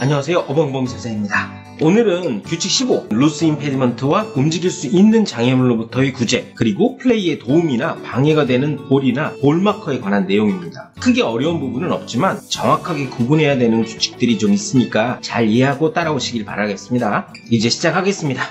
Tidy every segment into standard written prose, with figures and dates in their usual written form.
안녕하세요, 어벙벙 세사입니다. 오늘은 규칙 15 루스 임페디먼트와 움직일 수 있는 장애물로부터의 구제, 그리고 플레이에 도움이나 방해가 되는 볼이나 볼마커에 관한 내용입니다. 크게 어려운 부분은 없지만 정확하게 구분해야 되는 규칙들이 좀 있으니까 잘 이해하고 따라오시길 바라겠습니다. 이제 시작하겠습니다.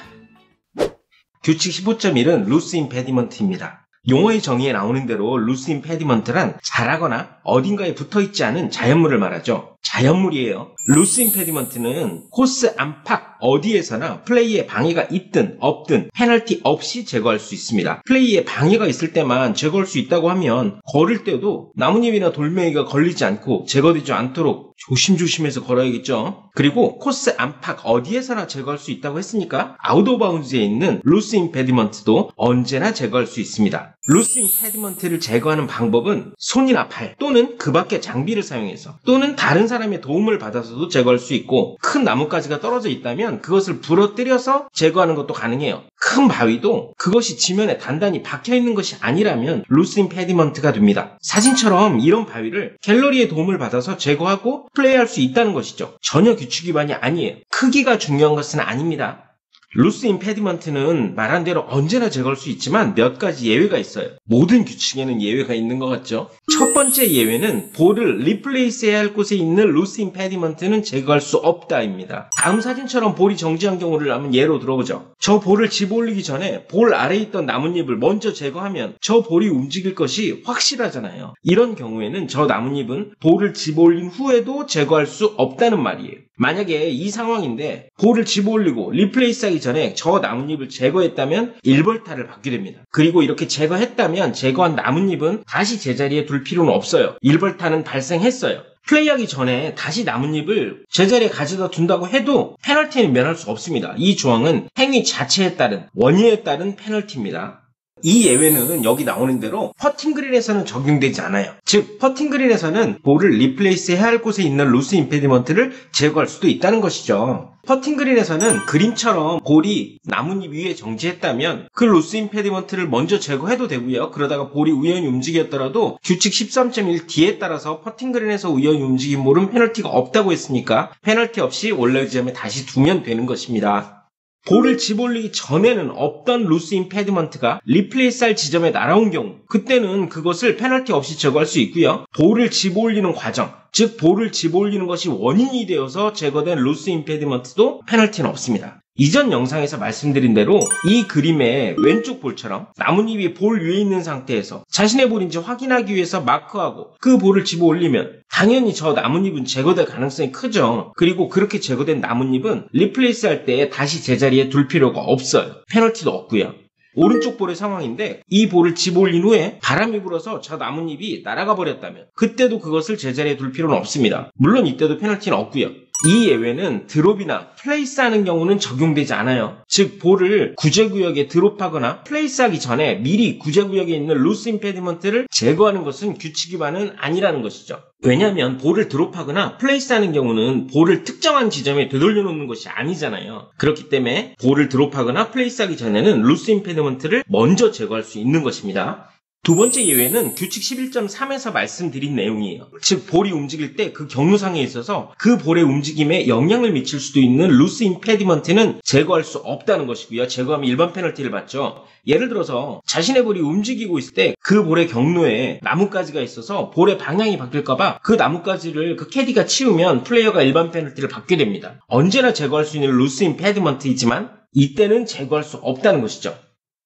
규칙 15.1은 루스 임페디먼트입니다. 용어의 정의에 나오는 대로 루스 임페디먼트란 자라거나 어딘가에 붙어있지 않은 자연물을 말하죠. 자연물이에요. 루스 임페디먼트는 코스 안팎 어디에서나 플레이에 방해가 있든 없든 페널티 없이 제거할 수 있습니다. 플레이에 방해가 있을 때만 제거할 수 있다고 하면 걸을 때도 나뭇잎이나 돌멩이가 걸리지 않고 제거되지 않도록 조심조심해서 걸어야겠죠. 그리고 코스 안팎 어디에서나 제거할 수 있다고 했으니까 아웃 오브 바운드에 있는 루스 임페디먼트도 언제나 제거할 수 있습니다. 루스 임페디먼트를 제거하는 방법은 손이나 팔 또는 그 밖의 장비를 사용해서 또는 다른 사람의 도움을 받아서도 제거할 수 있고, 큰 나뭇가지가 떨어져 있다면 그것을 부러뜨려서 제거하는 것도 가능해요. 큰 바위도 그것이 지면에 단단히 박혀있는 것이 아니라면 루스 임페디먼트가 됩니다. 사진처럼 이런 바위를 갤러리의 도움을 받아서 제거하고 플레이할 수 있다는 것이죠. 전혀 규칙 위반이 아니에요. 크기가 중요한 것은 아닙니다. 루스 임페디먼트는 말한 대로 언제나 제거할 수 있지만 몇 가지 예외가 있어요. 모든 규칙에는 예외가 있는 것 같죠? 첫 번째 예외는 볼을 리플레이스해야 할 곳에 있는 루스 임페디먼트는 제거할 수 없다입니다. 다음 사진처럼 볼이 정지한 경우를 한번 예로 들어보죠. 저 볼을 집어 올리기 전에 볼 아래에 있던 나뭇잎을 먼저 제거하면 저 볼이 움직일 것이 확실하잖아요. 이런 경우에는 저 나뭇잎은 볼을 집어 올린 후에도 제거할 수 없다는 말이에요. 만약에 이 상황인데 볼을 집어 올리고 리플레이스하기 전에 저 나뭇잎을 제거했다면 1벌타를 받게 됩니다. 그리고 이렇게 제거했다면 제거한 나뭇잎은 다시 제자리에 둘 필요는 없어요. 1벌타는 발생했어요. 플레이하기 전에 다시 나뭇잎을 제자리에 가져다 둔다고 해도 페널티는 면할 수 없습니다. 이 조항은 행위 자체에 따른 원인에 따른 페널티입니다. 이 예외는 여기 나오는 대로 퍼팅그린에서는 적용되지 않아요. 즉 퍼팅그린에서는 볼을 리플레이스해야 할 곳에 있는 루스 임페디먼트를 제거할 수도 있다는 것이죠. 퍼팅그린에서는 그림처럼 볼이 나뭇잎 위에 정지했다면 그 루스 임페디먼트를 먼저 제거해도 되고요. 그러다가 볼이 우연히 움직였더라도 규칙 13.1D에 따라서 퍼팅그린에서 우연히 움직인 볼은 페널티가 없다고 했으니까 페널티 없이 원래 지점에 다시 두면 되는 것입니다. 볼을 집어올리기 전에는 없던 루스 임페디먼트가 리플레이스할 지점에 날아온 경우, 그때는 그것을 페널티 없이 제거할 수 있고요. 볼을 집어올리는 과정, 즉 볼을 집어올리는 것이 원인이 되어서 제거된 루스 임페디먼트도 페널티는 없습니다. 이전 영상에서 말씀드린 대로 이 그림의 왼쪽 볼처럼 나뭇잎이 볼 위에 있는 상태에서 자신의 볼인지 확인하기 위해서 마크하고 그 볼을 집어 올리면 당연히 저 나뭇잎은 제거될 가능성이 크죠. 그리고 그렇게 제거된 나뭇잎은 리플레이스 할 때 다시 제자리에 둘 필요가 없어요. 페널티도 없고요. 오른쪽 볼의 상황인데 이 볼을 집어 올린 후에 바람이 불어서 저 나뭇잎이 날아가 버렸다면 그때도 그것을 제자리에 둘 필요는 없습니다. 물론 이때도 페널티는 없고요. 이 예외는 드롭이나 플레이스하는 경우는 적용되지 않아요. 즉 볼을 구제구역에 드롭하거나 플레이스하기 전에 미리 구제구역에 있는 루스 임페디먼트를 제거하는 것은 규칙 위반은 아니라는 것이죠. 왜냐하면 볼을 드롭하거나 플레이스하는 경우는 볼을 특정한 지점에 되돌려 놓는 것이 아니잖아요. 그렇기 때문에 볼을 드롭하거나 플레이스하기 전에는 루스 임페디먼트를 먼저 제거할 수 있는 것입니다. 두 번째 예외는 규칙 11.3에서 말씀드린 내용이에요. 즉 볼이 움직일 때 그 경로상에 있어서 그 볼의 움직임에 영향을 미칠 수도 있는 루스 임페디먼트는 제거할 수 없다는 것이고요. 제거하면 일반 페널티를 받죠. 예를 들어서 자신의 볼이 움직이고 있을 때 그 볼의 경로에 나뭇가지가 있어서 볼의 방향이 바뀔까봐 그 나뭇가지를 그 캐디가 치우면 플레이어가 일반 페널티를 받게 됩니다. 언제나 제거할 수 있는 루스 임페디먼트이지만 이때는 제거할 수 없다는 것이죠.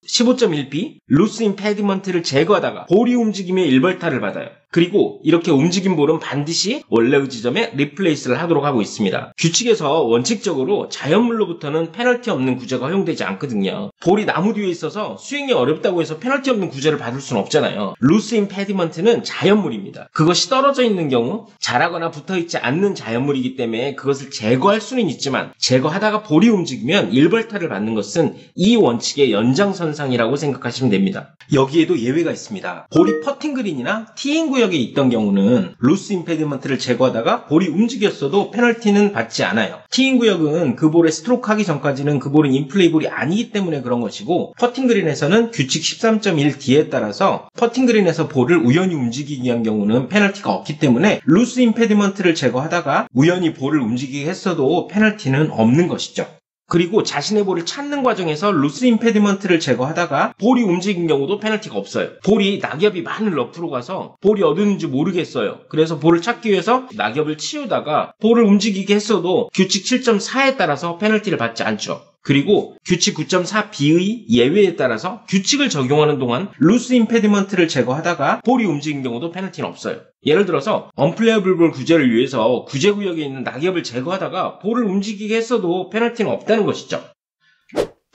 15.1b 루스 임페디먼트를 제거하다가 볼이 움직임에 1벌타를 받아요. 그리고 이렇게 움직인 볼은 반드시 원래의 지점에 리플레이스를 하도록 하고 있습니다. 규칙에서 원칙적으로 자연물로부터는 페널티 없는 구제가 허용되지 않거든요. 볼이 나무 뒤에 있어서 스윙이 어렵다고 해서 페널티 없는 구제를 받을 수는 없잖아요. 루스 임페디먼트는 자연물입니다. 그것이 떨어져 있는 경우 자라거나 붙어있지 않는 자연물이기 때문에 그것을 제거할 수는 있지만 제거하다가 볼이 움직이면 1벌타를 받는 것은 이 원칙의 연장선상이라고 생각하시면 됩니다. 여기에도 예외가 있습니다. 볼이 퍼팅그린이나 티잉 구역에 있던 경우는 루스 임페디먼트를 제거하다가 볼이 움직였어도 페널티는 받지 않아요. 티인 구역은 그 볼에 스트로크 하기 전까지는 그 볼은 인플레이 볼이 아니기 때문에 그런 것이고, 퍼팅 그린에서는 규칙 13.1D에 따라서 퍼팅 그린에서 볼을 우연히 움직이기 위한 경우는 페널티가 없기 때문에 루스 임페디먼트를 제거하다가 우연히 볼을 움직이게 했어도 페널티는 없는 것이죠. 그리고 자신의 볼을 찾는 과정에서 루스 임페디먼트를 제거하다가 볼이 움직인 경우도 페널티가 없어요. 볼이 낙엽이 많은 러프로 가서 볼이 어디있는지 모르겠어요. 그래서 볼을 찾기 위해서 낙엽을 치우다가 볼을 움직이게 했어도 규칙 7.4에 따라서 페널티를 받지 않죠. 그리고 규칙 9.4b의 예외에 따라서 규칙을 적용하는 동안 루스 임페디먼트를 제거하다가 볼이 움직인 경우도 페널티는 없어요. 예를 들어서 언플레이어블 볼 구제를 위해서 구제 구역에 있는 낙엽을 제거하다가 볼을 움직이게 했어도 페널티는 없다는 것이죠.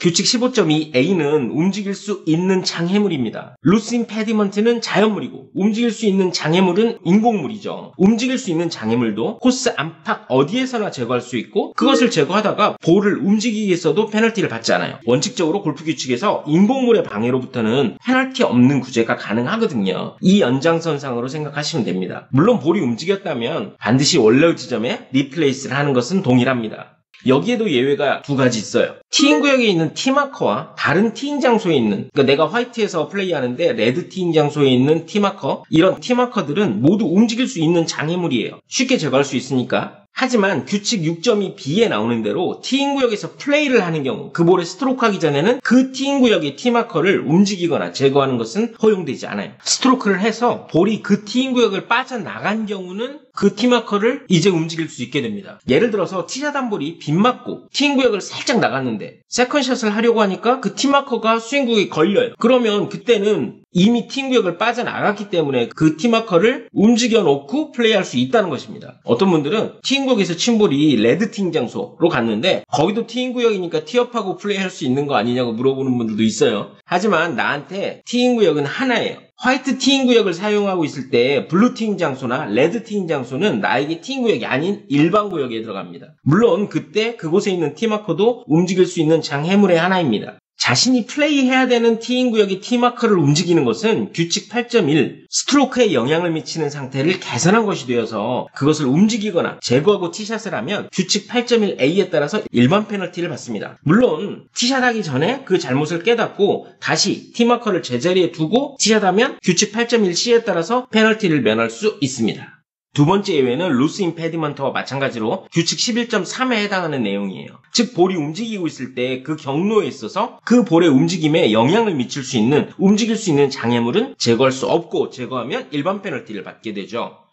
규칙 15.2a는 움직일 수 있는 장애물입니다. 루스 임페디먼트는 자연물이고 움직일 수 있는 장애물은 인공물이죠. 움직일 수 있는 장애물도 코스 안팎 어디에서나 제거할 수 있고, 그것을 제거하다가 볼을 움직이게 했어도 페널티를 받지 않아요. 원칙적으로 골프 규칙에서 인공물의 방해로부터는 페널티 없는 구제가 가능하거든요. 이 연장선상으로 생각하시면 됩니다. 물론 볼이 움직였다면 반드시 원래 지점에 리플레이스를 하는 것은 동일합니다. 여기에도 예외가 두 가지 있어요. 티인 구역에 있는 티마커와 다른 티인 장소에 있는, 그러니까 내가 화이트에서 플레이하는데 레드 티인 장소에 있는 티마커, 이런 티마커들은 모두 움직일 수 있는 장애물이에요. 쉽게 제거할 수 있으니까. 하지만 규칙 6.2b에 나오는 대로 티인 구역에서 플레이를 하는 경우, 그 볼에 스트로크 하기 전에는 그 티인 구역의 티마커를 움직이거나 제거하는 것은 허용되지 않아요. 스트로크를 해서 볼이 그 티인 구역을 빠져나간 경우는 그 티마커를 이제 움직일 수 있게 됩니다. 예를 들어서 티샷 한 볼이 빗 맞고 티인 구역을 살짝 나갔는데 세컨샷을 하려고 하니까 그 티마커가 스윙 구역에 걸려요. 그러면 그때는 이미 티인 구역을 빠져나갔기 때문에 그 티마커를 움직여 놓고 플레이할 수 있다는 것입니다. 어떤 분들은 티인 구역에서 친 볼이 레드 티인 장소로 갔는데 거기도 티인 구역이니까 티업하고 플레이할 수 있는 거 아니냐고 물어보는 분들도 있어요. 하지만 나한테 티인 구역은 하나예요. 화이트 티인 구역을 사용하고 있을 때 블루 티인 장소나 레드 티인 장소는 나에게 티인 구역이 아닌 일반 구역에 들어갑니다. 물론 그때 그곳에 있는 티마커도 움직일 수 있는 장애물의 하나입니다. 자신이 플레이해야 되는 티인 구역의 티마커를 움직이는 것은 규칙 8.1 스트로크에 영향을 미치는 상태를 개선한 것이 되어서 그것을 움직이거나 제거하고 티샷을 하면 규칙 8.1a에 따라서 일반 페널티를 받습니다. 물론 티샷하기 전에 그 잘못을 깨닫고 다시 티마커를 제자리에 두고 티샷하면 규칙 8.1c에 따라서 페널티를 면할 수 있습니다. 두 번째 예외는 루스 임페디먼트와 마찬가지로 규칙 11.3에 해당하는 내용이에요. 즉 볼이 움직이고 있을 때 그 경로에 있어서 그 볼의 움직임에 영향을 미칠 수 있는, 움직일 수 있는 장애물은 제거할 수 없고 제거하면 일반 페널티를 받게 되죠.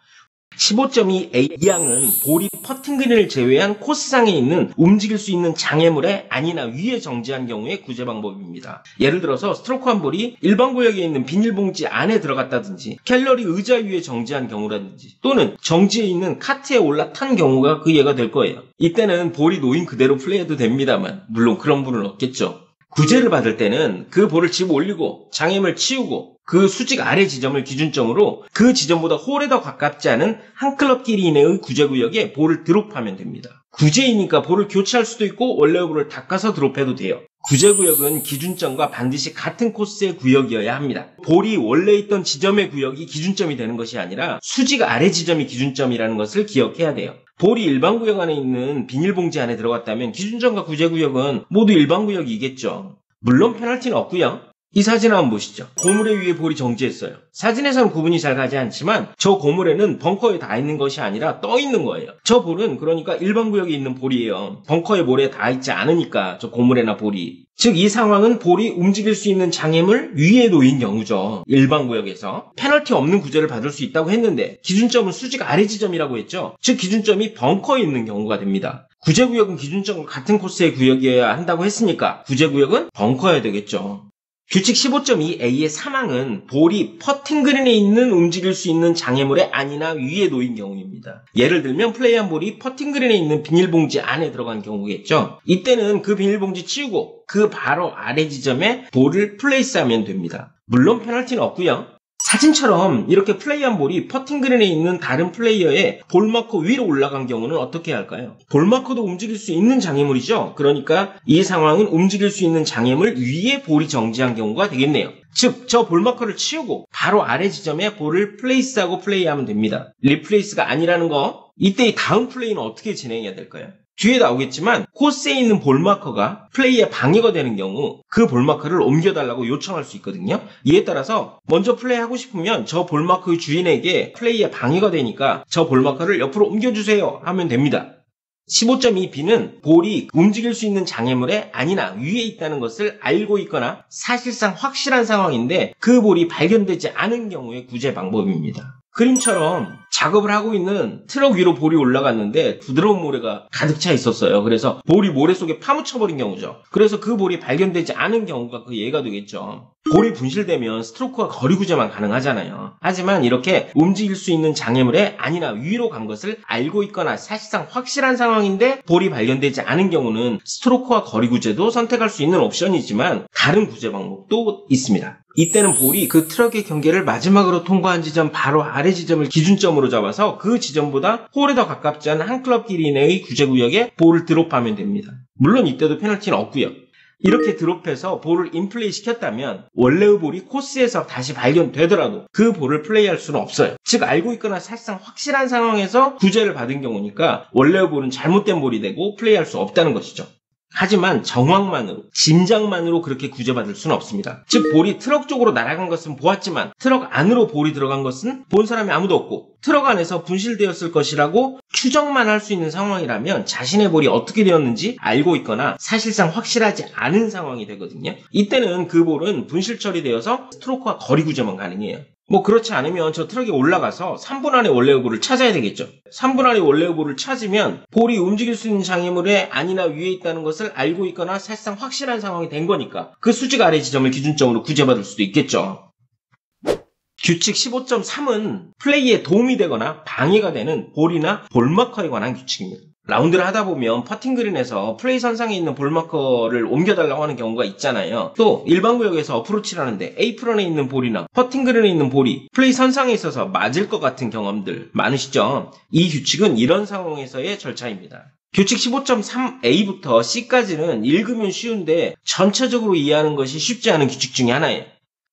15.2a 이항은 볼이 퍼팅 그린을 제외한 코스상에 있는 움직일 수 있는 장애물에 아니나 위에 정지한 경우의 구제 방법입니다. 예를 들어서 스트로크 한 볼이 일반 구역에 있는 비닐봉지 안에 들어갔다든지 갤러리 의자 위에 정지한 경우라든지 또는 정지에 있는 카트에 올라탄 경우가 그 예가 될 거예요. 이때는 볼이 놓인 그대로 플레이해도 됩니다만 물론 그런 분은 없겠죠. 구제를 받을 때는 그 볼을 집어 올리고 장애물 치우고 그 수직 아래 지점을 기준점으로 그 지점보다 홀에 더 가깝지 않은 한 클럽 길이 이내의 구제구역에 볼을 드롭하면 됩니다. 구제이니까 볼을 교체할 수도 있고 원래의 볼을 닦아서 드롭해도 돼요. 구제구역은 기준점과 반드시 같은 코스의 구역이어야 합니다. 볼이 원래 있던 지점의 구역이 기준점이 되는 것이 아니라 수직 아래 지점이 기준점이라는 것을 기억해야 돼요. 볼이 일반 구역 안에 있는 비닐봉지 안에 들어갔다면 기준점과 구제구역은 모두 일반 구역이겠죠. 물론 페널티는 없고요. 이 사진 한번 보시죠. 고무래 위에 볼이 정지했어요. 사진에서는 구분이 잘 가지 않지만 저 고무래는 벙커에 닿아 있는 것이 아니라 떠 있는 거예요. 저 볼은 그러니까 일반 구역에 있는 볼이에요. 벙커에 볼에 닿아 있지 않으니까 저 고무래나 볼이. 즉 이 상황은 볼이 움직일 수 있는 장애물 위에 놓인 경우죠. 일반 구역에서. 페널티 없는 구제를 받을 수 있다고 했는데 기준점은 수직 아래 지점이라고 했죠. 즉 기준점이 벙커에 있는 경우가 됩니다. 구제구역은 기준점과 같은 코스의 구역이어야 한다고 했으니까 구제구역은 벙커여야 되겠죠. 규칙 15.2a의 사망은 볼이 퍼팅 그린에 있는 움직일 수 있는 장애물의 안이나 위에 놓인 경우입니다. 예를 들면 플레이한 볼이 퍼팅 그린에 있는 비닐봉지 안에 들어간 경우겠죠. 이때는 그 비닐봉지 치우고 그 바로 아래 지점에 볼을 플레이스하면 됩니다. 물론 페널티는 없고요. 사진처럼 이렇게 플레이한 볼이 퍼팅 그린에 있는 다른 플레이어의 볼마커 위로 올라간 경우는 어떻게 해야 할까요? 볼마커도 움직일 수 있는 장애물이죠. 그러니까 이 상황은 움직일 수 있는 장애물 위에 볼이 정지한 경우가 되겠네요. 즉, 저 볼마커를 치우고 바로 아래 지점에 볼을 플레이스하고 플레이하면 됩니다. 리플레이스가 아니라는 거, 이때 이 다음 플레이는 어떻게 진행해야 될까요? 뒤에 나오겠지만 코스에 있는 볼마커가 플레이에 방해가 되는 경우 그 볼마커를 옮겨달라고 요청할 수 있거든요. 이에 따라서 먼저 플레이하고 싶으면 저 볼마커의 주인에게 플레이에 방해가 되니까 저 볼마커를 옆으로 옮겨주세요 하면 됩니다. 15.2b는 볼이 움직일 수 있는 장애물에 아니나 위에 있다는 것을 알고 있거나 사실상 확실한 상황인데 그 볼이 발견되지 않은 경우의 구제 방법입니다. 그림처럼 작업을 하고 있는 트럭 위로 볼이 올라갔는데 부드러운 모래가 가득 차 있었어요. 그래서 볼이 모래 속에 파묻혀버린 경우죠. 그래서 그 볼이 발견되지 않은 경우가 그 예가 되겠죠. 볼이 분실되면 스트로크와 거리 구제만 가능하잖아요. 하지만 이렇게 움직일 수 있는 장애물에 아니나 위로 간 것을 알고 있거나 사실상 확실한 상황인데 볼이 발견되지 않은 경우는 스트로크와 거리 구제도 선택할 수 있는 옵션이지만 다른 구제 방법도 있습니다. 이때는 볼이 그 트럭의 경계를 마지막으로 통과한 지점 바로 아래 지점을 기준점으로 잡아서 그 지점보다 홀에 더 가깝지 않은 한 클럽 길이 이내의 구제구역에 볼을 드롭하면 됩니다. 물론 이때도 페널티는 없고요. 이렇게 드롭해서 볼을 인플레이 시켰다면 원래의 볼이 코스에서 다시 발견되더라도 그 볼을 플레이할 수는 없어요. 즉 알고 있거나 사실상 확실한 상황에서 구제를 받은 경우니까 원래의 볼은 잘못된 볼이 되고 플레이할 수 없다는 것이죠. 하지만 정황만으로, 짐작만으로 그렇게 구제받을 수는 없습니다. 즉 볼이 트럭 쪽으로 날아간 것은 보았지만 트럭 안으로 볼이 들어간 것은 본 사람이 아무도 없고 트럭 안에서 분실되었을 것이라고 추정만 할 수 있는 상황이라면 자신의 볼이 어떻게 되었는지 알고 있거나 사실상 확실하지 않은 상황이 되거든요. 이때는 그 볼은 분실 처리되어서 스트로크와 거리 구제만 가능해요. 그렇지 않으면 저 트럭에 올라가서 3분 안에 원래의 볼을 찾아야 되겠죠. 3분 안에 원래의 볼을 찾으면 볼이 움직일 수 있는 장애물에 아니나 위에 있다는 것을 알고 있거나 사실상 확실한 상황이 된 거니까 그 수직 아래 지점을 기준점으로 구제받을 수도 있겠죠. 규칙 15.3은 플레이에 도움이 되거나 방해가 되는 볼이나 볼마커에 관한 규칙입니다. 라운드를 하다 보면 퍼팅 그린에서 플레이 선상에 있는 볼마커를 옮겨달라고 하는 경우가 있잖아요. 또 일반 구역에서 어프로치를 하는데 에이프런에 있는 볼이나 퍼팅 그린에 있는 볼이 플레이 선상에 있어서 맞을 것 같은 경험들 많으시죠? 이 규칙은 이런 상황에서의 절차입니다. 규칙 15.3a부터 c까지는 읽으면 쉬운데 전체적으로 이해하는 것이 쉽지 않은 규칙 중에 하나예요.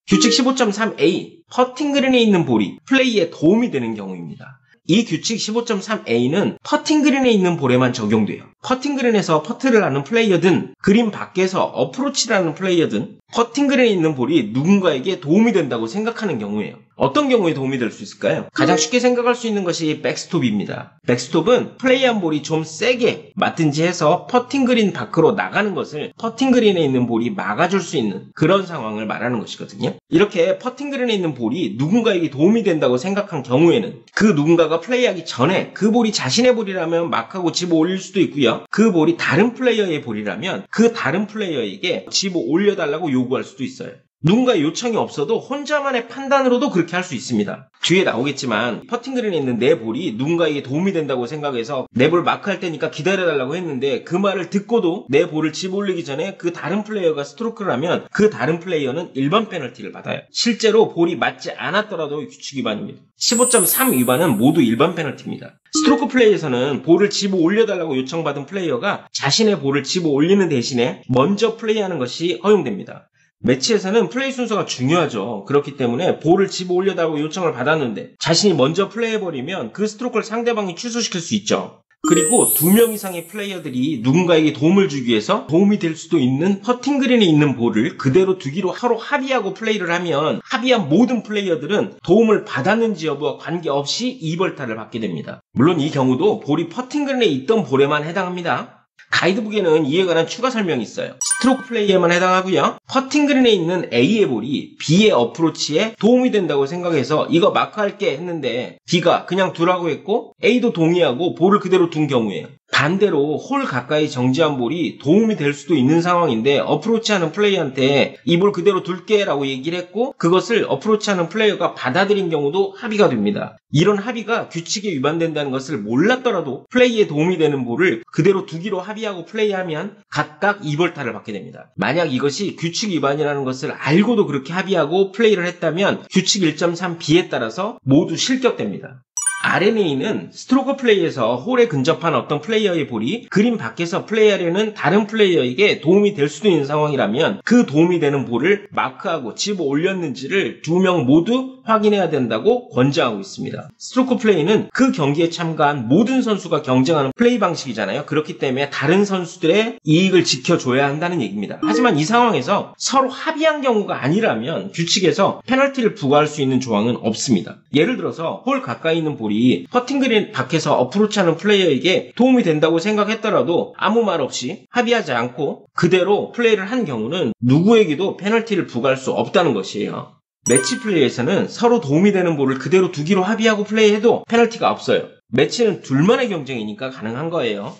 규칙 15.3a, 퍼팅 그린에 있는 볼이 플레이에 도움이 되는 경우입니다. 이 규칙 15.3a는 퍼팅 그린에 있는 볼에만 적용돼요. 퍼팅 그린에서 퍼트를 하는 플레이어든 그린 밖에서 어프로치를 하는 플레이어든 퍼팅 그린에 있는 볼이 누군가에게 도움이 된다고 생각하는 경우예요. 어떤 경우에 도움이 될 수 있을까요? 가장 쉽게 생각할 수 있는 것이 백스톱입니다. 백스톱은 플레이한 볼이 좀 세게 맞든지 해서 퍼팅 그린 밖으로 나가는 것을 퍼팅 그린에 있는 볼이 막아줄 수 있는 그런 상황을 말하는 것이거든요. 이렇게 퍼팅 그린에 있는 볼이 누군가에게 도움이 된다고 생각한 경우에는 그 누군가가 플레이하기 전에 그 볼이 자신의 볼이라면 막하고 집어 올릴 수도 있고요. 그 볼이 다른 플레이어의 볼이라면 그 다른 플레이어에게 집어 올려달라고 요구할 수도 있어요. 누군가의 요청이 없어도 혼자만의 판단으로도 그렇게 할 수 있습니다. 뒤에 나오겠지만 퍼팅 그린에 있는 내 볼이 누군가에게 도움이 된다고 생각해서 내 볼 마크할 테니까 기다려달라고 했는데 그 말을 듣고도 내 볼을 집어 올리기 전에 그 다른 플레이어가 스트로크를 하면 그 다른 플레이어는 일반 페널티를 받아요. 실제로 볼이 맞지 않았더라도 규칙 위반입니다. 15.3 위반은 모두 일반 페널티입니다. 스트로크 플레이에서는 볼을 집어 올려달라고 요청받은 플레이어가 자신의 볼을 집어 올리는 대신에 먼저 플레이하는 것이 허용됩니다. 매치에서는 플레이 순서가 중요하죠. 그렇기 때문에 볼을 집어 올려달라고 요청을 받았는데 자신이 먼저 플레이해버리면 그 스트로크를 상대방이 취소시킬 수 있죠. 그리고 2명 이상의 플레이어들이 누군가에게 도움을 주기 위해서 도움이 될 수도 있는 퍼팅 그린에 있는 볼을 그대로 두기로 서로 합의하고 플레이를 하면 합의한 모든 플레이어들은 도움을 받았는지 여부와 관계없이 2벌타를 받게 됩니다. 물론 이 경우도 볼이 퍼팅 그린에 있던 볼에만 해당합니다. 가이드북에는 이에 관한 추가 설명이 있어요. 스트로크 플레이에만 해당하고요. 퍼팅 그린에 있는 A의 볼이 B의 어프로치에 도움이 된다고 생각해서 이거 마크할게 했는데 B가 그냥 두라고 했고 A도 동의하고 볼을 그대로 둔 경우에요. 반대로 홀 가까이 정지한 볼이 도움이 될 수도 있는 상황인데 어프로치하는 플레이어한테 이 볼 그대로 둘게 라고 얘기를 했고 그것을 어프로치하는 플레이어가 받아들인 경우도 합의가 됩니다. 이런 합의가 규칙에 위반된다는 것을 몰랐더라도 플레이에 도움이 되는 볼을 그대로 두기로 합의 합의하고 플레이하면 각각 2벌타를 받게 됩니다. 만약 이것이 규칙 위반이라는 것을 알고도 그렇게 합의하고 플레이를 했다면 규칙 1.3b에 따라서 모두 실격됩니다. RNA는 스트로크 플레이에서 홀에 근접한 어떤 플레이어의 볼이 그림 밖에서 플레이하려는 다른 플레이어에게 도움이 될 수도 있는 상황이라면 그 도움이 되는 볼을 마크하고 집어 올렸는지를 두 명 모두 확인해야 된다고 권장하고 있습니다. 스트로크 플레이는 그 경기에 참가한 모든 선수가 경쟁하는 플레이 방식이잖아요. 그렇기 때문에 다른 선수들의 이익을 지켜줘야 한다는 얘기입니다. 하지만 이 상황에서 서로 합의한 경우가 아니라면 규칙에서 페널티를 부과할 수 있는 조항은 없습니다. 예를 들어서 홀 가까이 있는 볼이 퍼팅 그린 밖에서 어프로치하는 플레이어에게 도움이 된다고 생각했더라도 아무 말 없이 합의하지 않고 그대로 플레이를 한 경우는 누구에게도 페널티를 부과할 수 없다는 것이에요. 매치 플레이에서는 서로 도움이 되는 볼을 그대로 두기로 합의하고 플레이해도 페널티가 없어요. 매치는 둘만의 경쟁이니까 가능한 거예요.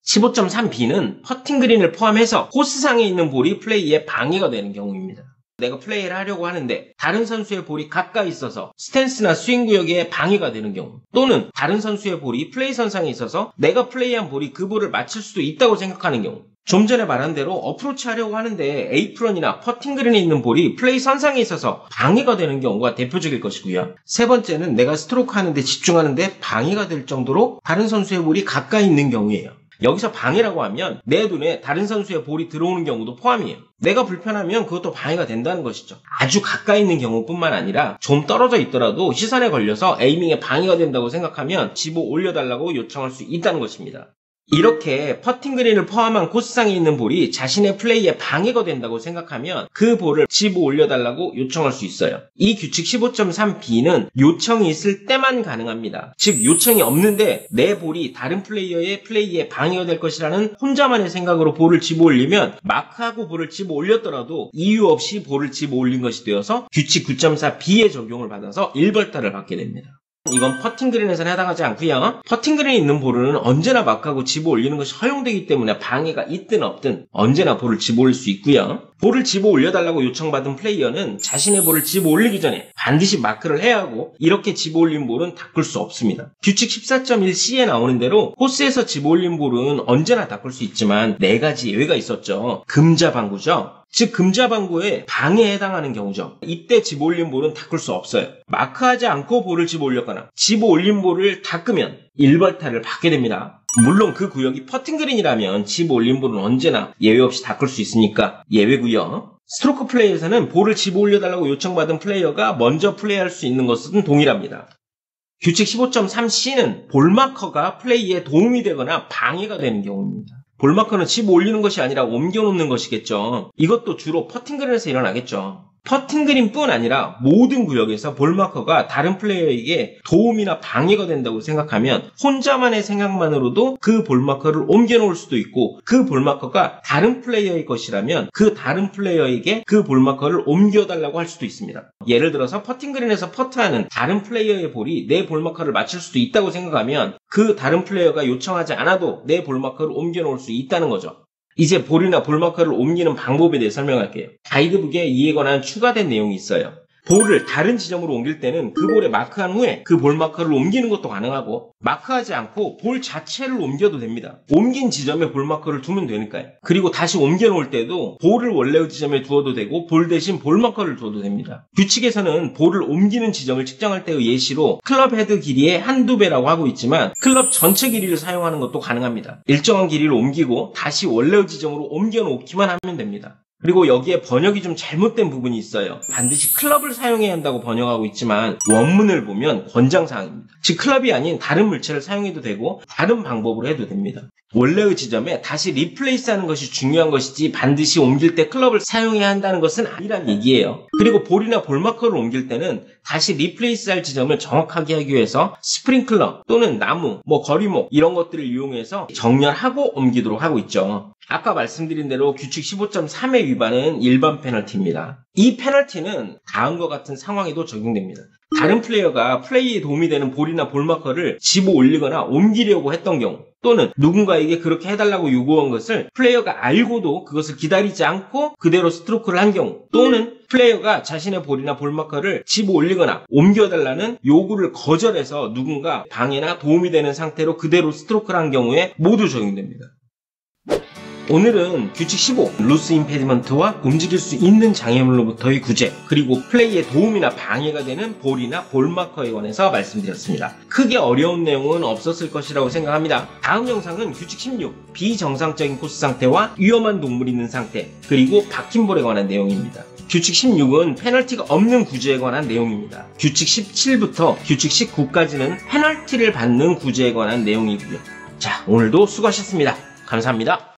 15.3b는 퍼팅 그린을 포함해서 코스상에 있는 볼이 플레이에 방해가 되는 경우입니다. 내가 플레이를 하려고 하는데 다른 선수의 볼이 가까이 있어서 스탠스나 스윙 구역에 방해가 되는 경우, 또는 다른 선수의 볼이 플레이 선상에 있어서 내가 플레이한 볼이 그 볼을 맞힐 수도 있다고 생각하는 경우, 좀 전에 말한 대로 어프로치 하려고 하는데 에이프런이나 퍼팅 그린에 있는 볼이 플레이 선상에 있어서 방해가 되는 경우가 대표적일 것이고요. 세 번째는 내가 스트로크 하는데 집중하는데 방해가 될 정도로 다른 선수의 볼이 가까이 있는 경우예요. 여기서 방해라고 하면 내 눈에 다른 선수의 볼이 들어오는 경우도 포함이에요. 내가 불편하면 그것도 방해가 된다는 것이죠. 아주 가까이 있는 경우뿐만 아니라 좀 떨어져 있더라도 시선에 걸려서 에이밍에 방해가 된다고 생각하면 집어 올려달라고 요청할 수 있다는 것입니다. 이렇게 퍼팅 그린을 포함한 코스상에 있는 볼이 자신의 플레이에 방해가 된다고 생각하면 그 볼을 집어 올려달라고 요청할 수 있어요. 이 규칙 15.3b는 요청이 있을 때만 가능합니다. 즉 요청이 없는데 내 볼이 다른 플레이어의 플레이에 방해가 될 것이라는 혼자만의 생각으로 볼을 집어 올리면 마크하고 볼을 집어 올렸더라도 이유 없이 볼을 집어 올린 것이 되어서 규칙 9.4b의 적용을 받아서 1벌타를 받게 됩니다. 이건 퍼팅 그린에서는 해당하지 않고요. 퍼팅 그린에 있는 볼은 언제나 마크하고 집어 올리는 것이 허용되기 때문에 방해가 있든 없든 언제나 볼을 집어 올릴 수 있고요. 볼을 집어 올려달라고 요청받은 플레이어는 자신의 볼을 집어 올리기 전에 반드시 마크를 해야 하고, 이렇게 집어 올린 볼은 닦을 수 없습니다. 규칙 14.1c에 나오는 대로 코스에서 집어 올린 볼은 언제나 닦을 수 있지만 4가지 예외가 있었죠. 금자방구죠. 즉 금자방구에 방해에 해당하는 경우죠. 이때 집어 올린 볼은 닦을 수 없어요. 마크하지 않고 볼을 집어 올렸거나 집어 올린 볼을 닦으면 1벌타를 받게 됩니다. 물론 그 구역이 퍼팅 그린이라면 집어 올린 볼은 언제나 예외 없이 닦을 수 있으니까 예외고요. 스트로크 플레이에서는 볼을 집어 올려달라고 요청받은 플레이어가 먼저 플레이할 수 있는 것은 동일합니다. 규칙 15.3c는 볼마커가 플레이에 도움이 되거나 방해가 되는 경우입니다. 볼마커는 집어 올리는 것이 아니라 옮겨놓는 것이겠죠. 이것도 주로 퍼팅 그린에서 일어나겠죠. 퍼팅 그린뿐 아니라 모든 구역에서 볼마커가 다른 플레이어에게 도움이나 방해가 된다고 생각하면 혼자만의 생각만으로도 그 볼마커를 옮겨놓을 수도 있고, 그 볼마커가 다른 플레이어의 것이라면 그 다른 플레이어에게 그 볼마커를 옮겨달라고 할 수도 있습니다. 예를 들어서 퍼팅 그린에서 퍼트하는 다른 플레이어의 볼이 내 볼마커를 맞출 수도 있다고 생각하면 그 다른 플레이어가 요청하지 않아도 내 볼마커를 옮겨놓을 수 있다는 거죠. 이제 볼이나 볼마커를 옮기는 방법에 대해 설명할게요. 가이드북에 이에 관한 추가된 내용이 있어요. 볼을 다른 지점으로 옮길 때는 그 볼에 마크한 후에 그 볼마커를 옮기는 것도 가능하고, 마크하지 않고 볼 자체를 옮겨도 됩니다. 옮긴 지점에 볼마커를 두면 되니까요. 그리고 다시 옮겨놓을 때도 볼을 원래의 지점에 두어도 되고 볼 대신 볼마커를 두어도 됩니다. 규칙에서는 볼을 옮기는 지점을 측정할 때의 예시로 클럽 헤드 길이의 한두 배라고 하고 있지만 클럽 전체 길이를 사용하는 것도 가능합니다. 일정한 길이를 옮기고 다시 원래의 지점으로 옮겨놓기만 하면 됩니다. 그리고 여기에 번역이 좀 잘못된 부분이 있어요. 반드시 클럽을 사용해야 한다고 번역하고 있지만 원문을 보면 권장사항입니다. 즉 클럽이 아닌 다른 물체를 사용해도 되고 다른 방법으로 해도 됩니다. 원래의 지점에 다시 리플레이스하는 것이 중요한 것이지 반드시 옮길 때 클럽을 사용해야 한다는 것은 아니란 얘기예요. 그리고 볼이나 볼마커를 옮길 때는 다시 리플레이스할 지점을 정확하게 하기 위해서 스프링클러 또는 나무, 거리목 이런 것들을 이용해서 정렬하고 옮기도록 하고 있죠. 아까 말씀드린 대로 규칙 15.3의 위반은 일반 페널티입니다. 이 페널티는 다음과 같은 상황에도 적용됩니다. 다른 플레이어가 플레이에 도움이 되는 볼이나 볼마커를 집어 올리거나 옮기려고 했던 경우, 또는 누군가에게 그렇게 해달라고 요구한 것을 플레이어가 알고도 그것을 기다리지 않고 그대로 스트로크를 한 경우, 또는 플레이어가 자신의 볼이나 볼마커를 집어 올리거나 옮겨달라는 요구를 거절해서 누군가 방해나 도움이 되는 상태로 그대로 스트로크를 한 경우에 모두 적용됩니다. 오늘은 규칙 15, 루스 임페디먼트와 움직일 수 있는 장애물로부터의 구제, 그리고 플레이에 도움이나 방해가 되는 볼이나 볼마커에 관해서 말씀드렸습니다. 크게 어려운 내용은 없었을 것이라고 생각합니다. 다음 영상은 규칙 16, 비정상적인 코스 상태와 위험한 동물이 있는 상태, 그리고 박힌 볼에 관한 내용입니다. 규칙 16은 페널티가 없는 구제에 관한 내용입니다. 규칙 17부터 규칙 19까지는 페널티를 받는 구제에 관한 내용이고요. 자, 오늘도 수고하셨습니다. 감사합니다.